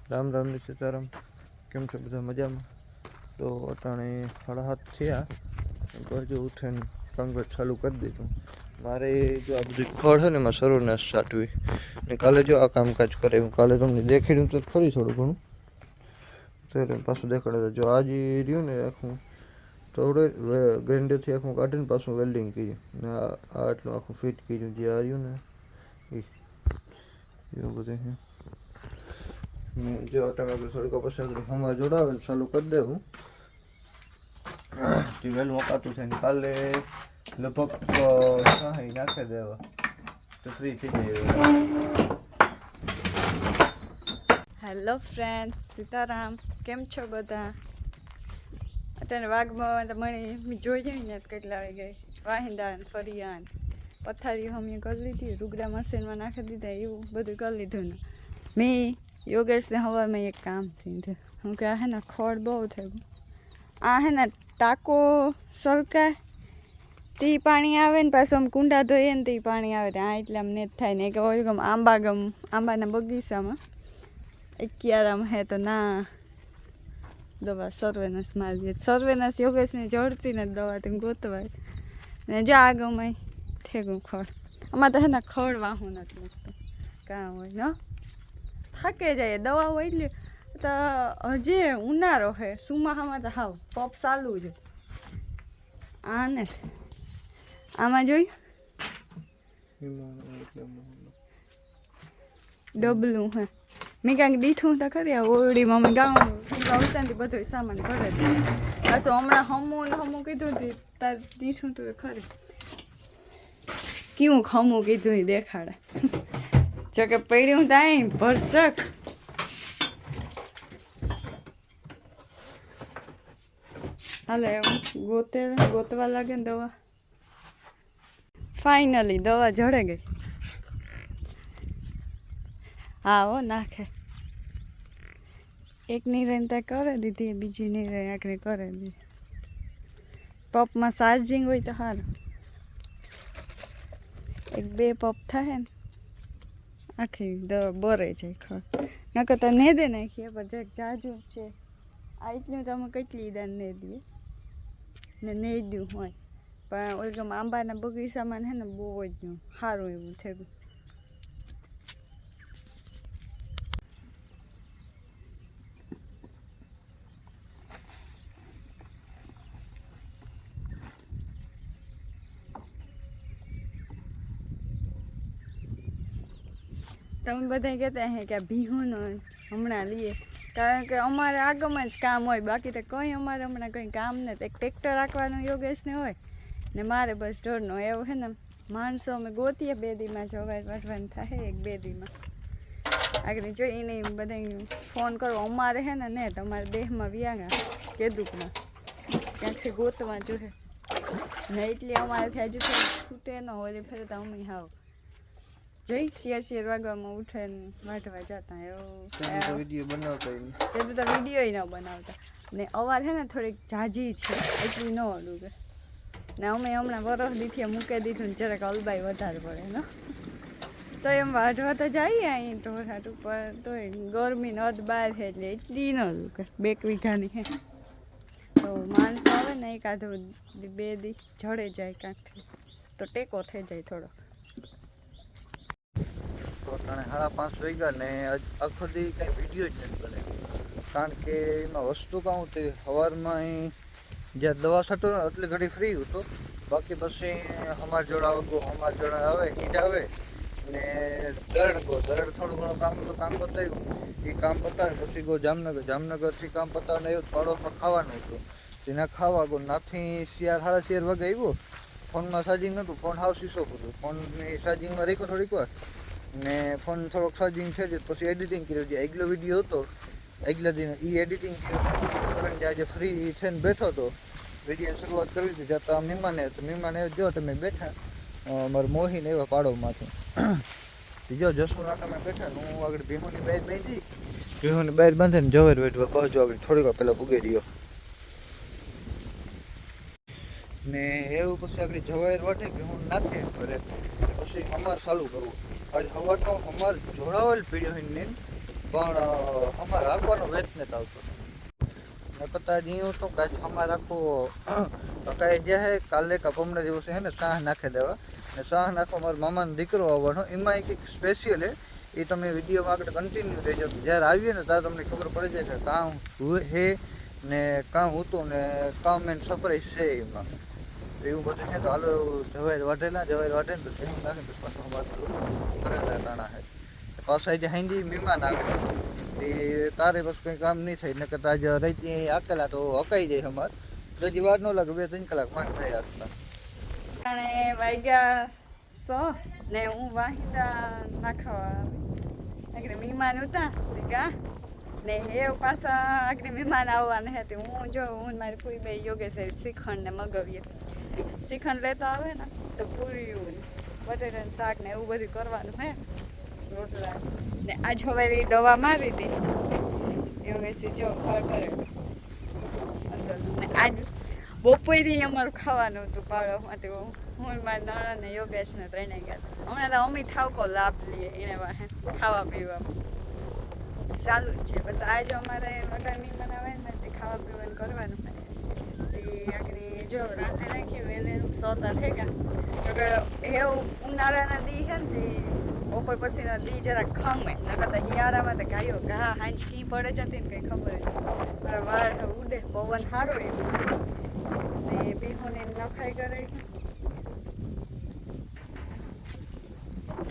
રામ રામ ને સીતારામ. કેમ છો બધા મજામાં? તો અટાણે 7:30 થયા. ઘરજો ઉઠીને કામકાજ ચાલુ કરી દીધું. મારે જો આ બધી ખડ છે ને એમાં સરોનાશ સાટવી ને કાલે જો આ કામકાજ કરે હું કાલે તમને દેખાડ્યું તો ખરી થોડું ઘણું તો પાછું દેખાડે. જો આ જે રહ્યું ને આખું થોડે ગ્રાઇન્ડરથી આખું કાઢીને પાછું વેલ્ડિંગ કર્યું ને આ આટલું આખું ફિટ કર્યું જે આ રહ્યું ને એવું બધું છે. જો તમે થોડીક પછી હમણાં જોડાવે ને ચાલુ કરી દેવું તે વહેલું અપાતું છે ને કાલે લગભગ સાહી નાખી દેવા તો ફ્રી થઈ જાય. Hello friends, Sitaram. કેમ છો બધા? અત્યારે વાઘમાં મણી જોઈ જઈએ ને કેટલા વાગે ગઈ વાહિંદા ફરિયાન પથારી અમે કરી લીધી, રૂગડા મશીનમાં નાખી દીધા, એવું બધું કરી લીધું ને મેં યોગેશને સવારમાં એક કામ થઈ ગયું. હું કે આ હે ને ખડ બહુ થઈ ગયું, આ હે ને ટાંકો સલકાય તે પાણી આવે ને પાછું આમ કુંડા ધોઈએ ને તે પાણી આવે ત્યાં એટલે આમ નેટ થાય ને કે હોય ગમ આંબાના બગીચામાં ક્યારામાં હે તો ના દવા સર્વેનસ મારી સર્વેનસ યોગેશની જડતી ને દવા તેમ ગોતવાય ને જો આગમાં થેગું ખડ આમાં તો હે ને ખડ વાહું નથી મૂકતું કાં હોય ન થાકે જાય દવા હોય એટલે તો હજી ઉનાળો હે સુમાહામાં તો હાવ પપ ચાલુ છે. આ ને આમાં જોઈ ડબલું હે મેં ક્યાંક દીઠું તો ખરી ઓરડીમાં અમે ગામ ઉતારથી બધો સામાન ઘરે પાછું હમણાં હમું કીધું હતું તાર દીઠું તું ખરી કેવું ખમું કીધું એ દેખાડે જોકે પડ્યું ત્યાં ભરસક હાલે ગોતવા લાગે ને દવા ફાઇનલી દવા જડે ગઈ. હા હો નાખે એક નિરાયણ ત્યાં કરી દીધી બીજી નિરાયણ આખરે કરી દીધી. પપમાં ચાર્જિંગ હોય તો સારું એક બે પપ થાય ને આખી દવા બરે જાય ખર નકર તો ને દે નાખીએ પણ જે જાજુ છે આ એટલું તો અમે કેટલી દાન ને દઈએ ને નહીં દઉં હોય પણ ઓલગમ આંબાના બગીચામાં છે ને બહુ જ સારું એવું થયું. તમે બધા કહેતા હે કે આ ભીહુંનો હમણાં લઈએ કારણ કે અમારે આગમાં જ કામ હોય બાકી તો કંઈ અમારે હમણાં કંઈ કામ નથી. એક ટ્રેક્ટર રાખવાનું યોગેશને હોય ને મારે બસ ઢોરનો એવું છે ને માણસો અમે ગોતીએ 2 દીમાં જવાય વાટવાનું થાય એક 2 દીમાં આગળ જોઈને બધા ફોન કરો અમારે હે ને તમારે દેહમાં વ્યાગા કેદુકમાં ક્યાંકથી ગોતવા જોઈએ ને એટલી અમારેથી હજુ છૂટે ન હોય ફેર તો અમે હાવ જઈ 4 વાગવામાં ઉઠે ને વાટવા જતા એવું વિડીયો બનાવતા તે તો વિડીયો ન બનાવતા ને અવાર છે ને થોડીક જાજી છે એટલી ન ઓલું કે ને અમે હમણાં વરસ દીથી મૂકી દીધું ને જરાક અલબાઈ વધારે પડે ને તો એમ વાઢવા તો જઈએ અહીં ઢોરહાટ ઉપર તોય ગરમીનો અધ બહાર છે એટલે એટલી ન કે 2 વીઘાની હે તો માણસો આવે ને એકાદો 2 દી જડે જાય ક્યાંકથી તો ટેકો થઈ જાય થોડો. 5:30 વાગ્યા ને આખો દી કંઈ વિડીયો જ નથી બને કારણ કે એમાં વસ્તુ કહું તે સવારમાં જ્યાં દવા છાંટો ને એટલે ઘડી ફ્રી હતો બાકી પછી અમાર જોડા આવે ઈટ આવે ને દરડ થોડું ઘણું કામ હતું કામ પતાવ્યું એ કામ પતાવે પછી ગો જામનગરથી કામ પતાવને એવું પાડોશમાં ખાવાનું હતું તેના ખાવા ગો નાથી 4:30 વાગે આવ્યો ફોનમાં ચાર્જિંગ નહોતું ફોન હાવ શીશો હતું ફોનની ચાર્જિંગમાં રાખ્યો થોડીક વાર ને ફોન થોડોક ચાર્જિંગ થઈ જાય પછી એડિટિંગ કર્યું જે આગલો વિડીયો હતો આગલા દિન એ એડિટિંગ કરીને આજે ફ્રી થઈને બેઠો હતો વિડીયો શરૂઆત કરવી હતી જ્યાં તો આમ મહેમાને જો તમે બેઠા મારું મોહીને એવા પાડોમાંથી જો જસુ નાકામાં બેઠા ને હું આગળ ભીહોની બહાર બાંધે ને જવેર વેઠવા પહોંચો આગળ થોડીક વાર પહેલાં પૂગી રહ્યો ને એવું પછી આગળ જવાયર વાટે ભીહોન નાખે કરે પછી અમાર ચાલુ કરવું આજે સવારનો અમાર જોડાવેલ પીડ્યો હોય ને પણ અમારે રાખવાનો વેચ નથી આવતો. નકરતા જીવું તો કાંઈ અમારે આખું કાંઈ જે છે કાલે કા પમણા દિવસે છે ને શાહ નાખી દેવા. ને શાહ નાખો મારા મામાનો દીકરો આવવાનો, એમાં એક સ્પેશિયલ છે. એ તમે વિડીયોમાં આગળ કન્ટિન્યુ રહેજો. જ્યારે આવીએ ને ત્યારે તમને ખબર પડી જાય કે કાં હે ને કાં હતું ને કાં મેન સરપ્રાઈઝ છે એમાં. એવું બધું છે. તો હાલો જવાય વાઢે ને તો ધ્યાન નાખે તો પાછું અમારે કરેલા ટાણા છે. પાછા જે હાંજી મહેમાન આવે એ તારે બસ કંઈ કામ નહીં થાય. નકર આજે રહી આકેલા તો હકાઈ જાય અમારે. તો હજી વાર ન લાગે, 2-3 કલાક પાંચ થાય આપતા. અને વાગ્યા 100 ને હું વાહિંદા નાખવા આગળ મહેમાન હતા કા ને એ પાછા આગળ મહેમાન આવવાના હતી. હું મારી પૂરી બે યોગેશ શ્રીખંડ ને મગાવીએ. શ્રીખંડ લેતા આવે ને તો પૂરી બટેટાનું શાક ને એવું બધું કરવાનું હે, રોટલા ને આજ હવે દવા મારી હતી યોગેશ જો ખબર કરે અસલ. ને આજ બપોરથી અમારું ખાવાનું હતું પાડોમાંથી. હું મારા નળ ને યોગેશ ને ત્રણે ગયા હતા. હમણાં તો અમી ઠાવકો લાભ લઈએ એને વાહે ખાવા પીવામાં ચાલુ જ છે. બસ આજે અમારે વટાણી બનાવે ને તે ખાવા પીવાનું કરવાનું હોય. એ આગળ જો રાતે નાખી વહેલેનું સોતા થઈ ગયા. એવું ઉનાળાના દી છે ને તે બપોર પછીના દી જરાક ખમે. નકર તો હિયારામાં તો ગાયો ઘા હાંજ કી પડે જતી ને કંઈ ખબર જ મારા વાળ ઉડે પવન સારો એવું ને બિહોને નખાઈ કરે.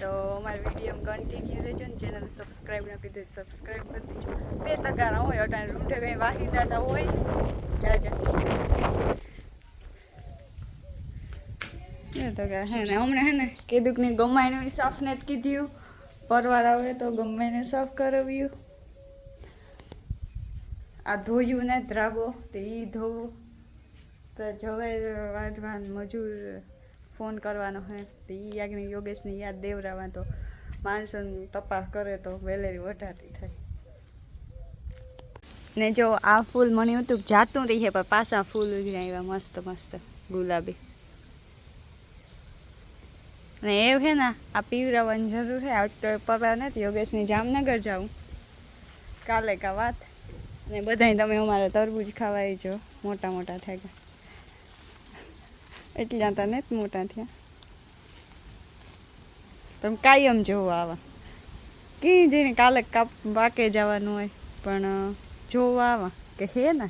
તો અમારા વિડીયો કન્ટિન્યુ રહેજો ને. ચેનલ સબસ્ક્રાઈબ ન કરી દે સબસ્ક્રાઈબ કરી દેજો. 2 તગારા હોય અટાણે રૂંઢે કંઈ વાહી દાદા હોય જાજા હે ને. હમણાં હે ને કીધું કે નહીં ગમાઈને સાફ ને જ કીધું પરવાર આવે તો ગમાઈને સાફ કરાવ્યું. આ ધોયું ને ધ્રાબો તો એ ધોવું તો જવાય વાઢવાન મજૂર ફોન કરવાનો હોય તો એ આગળ યોગેશને યાદ દેવરાવા તો માણસોને તપાસ કરે તો વેલેરી વઢાતી થાય. ને જો આ ફૂલ મને હતું જાતું રહીએ પણ પાછા ફૂલ ઉગી આવ્યા મસ્ત મસ્ત ગુલાબી. ને એ છે ને આ પીવરાવાની જરૂર છે. આજ તો પપ્પા નથી યોગેશની જામનગર જાઉં કાલે કા વાત. ને બધાય તમે અમારે તરબૂચ ખાવા આવજો. મોટા મોટા થઈ ગયા એટલા તો નથી મોટા થયા. તમે કાયમ જોવો આવા કી જઈને કાલે કાપ વાકે જવાનું હોય પણ જોવા આવા કે હે ને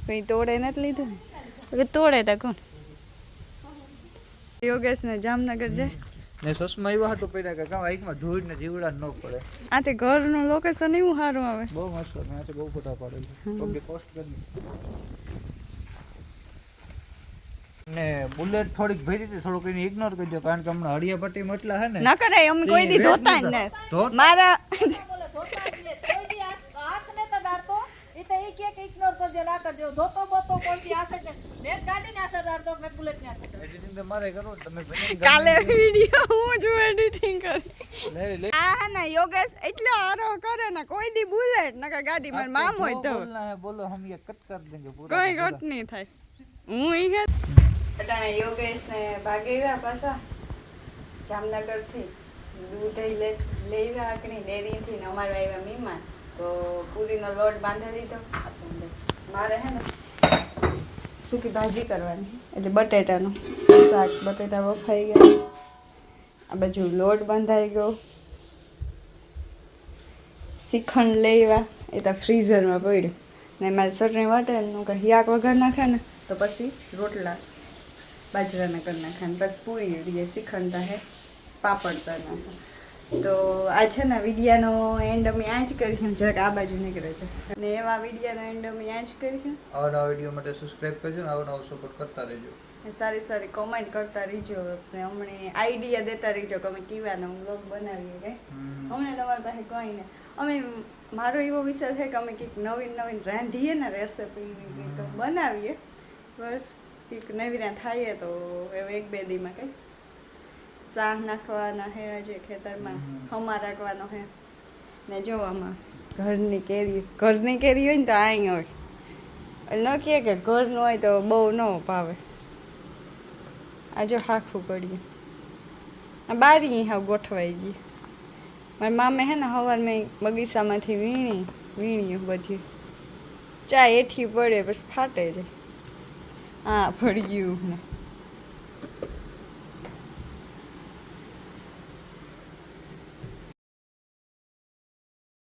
કંઈ તોડે નથી લીધું ને તોડે તો કોણ. યોગેશ ને જામનગર જાય ને સસમા એવા હતું પહેલા કે કાં બાઇકમાં ધૂળ ને જીવડા ન પડે. આ તે ઘરનું લોકેશન એવું સારું આવે. બહુ મસ્ત. મેં બહુ ફોટા પાડેલા. પબ્લિક પોસ્ટ કરી ને બુલેટ થોડીક ભરી હતી, થોડુંક એને ઇગ્નોર કરજો કારણ કે હમણાં હળિયા પટ્ટીમાં એટલા હે ને ન કરે અમે કોઈ દી ધોતા જ ને મારા મારે કરો તમે કાલે વિડિયો હું જો એડિટિંગ કરી આ ના યોગેશ એટલો આરો કરે ને કોઈ દી બુલેટ નકા ગાડી માર મામ હોય તો બોલો હમ ये कट कर देंगे पूरा કોઈ ઘટ નહીં થાય. હું ઈ અટાણે યોગેશ ને ભાગેવા પાછા જામનગર થી દૂધ લેવા આકડી ડેરી થી ને અમારે આવ્યા મહેમાન તો પૂરીનો લોટ બાંધી દીધો. મારે હે ને સૂકી ભાજી કરવાની એટલે બટેટાનું શાક. બટેટા વફાઈ ગયા. આ બાજુ લોટ બંધાઈ ગયો. શ્રીખંડ લેવા એ તો ફ્રીઝરમાં પડ્યું ને મારે ચટણી વાટેનું કે હિયાક વઘાર નાખે ને તો પછી રોટલા બાજરાના કરી નાખે ને બસ પૂરી રહીએ. શ્રીખંડ હે પાપડ તર નાખે. તો આ છે ને વિડિયાનો એન્ડ અમે આ જ કરીશું. જરાક આ બાજુ નીકળે છે અને એવા વિડિયાનો એન્ડ અમે આ જ કરીશું. આવા વિડીયો માટે સબસ્ક્રાઇબ કરજો ને આવો સપોર્ટ કરતા રહેજો. સારી સારી કોમેન્ટ કરતા રહીજો ને અમને આઈડિયા દેતા રહીજો કે અમે કેવાનો વ્લોગ બનાવીએ કે અમને તમારી પાસે કંઈ ને અમે મારો એવો વિચાર છે કે અમે કંઈક નવીન નવીન રાંધીએ ને રેસીપી કંઈક બનાવીએ બસ કંઈક નવી થાય તો હવે 1-2 દીમાં કંઈક શાહ નાખવાના હે આજે ખેતરમાં હમા રાખવાનો હે ને જોવામાં ઘરની કેરી હોય ને તો અહીં હોય ન કહે કે ઘરનું હોય તો બહુ ન ભાવે. આ જો હાખું પડીએ આ બારી હા ગોઠવાઈ ગઈ મારા મામે હે ને સવારમાં બગીચામાંથી વીણી બધી ચા એઠી પડે બસ ફાટે જાય. હા પડી ગયું ને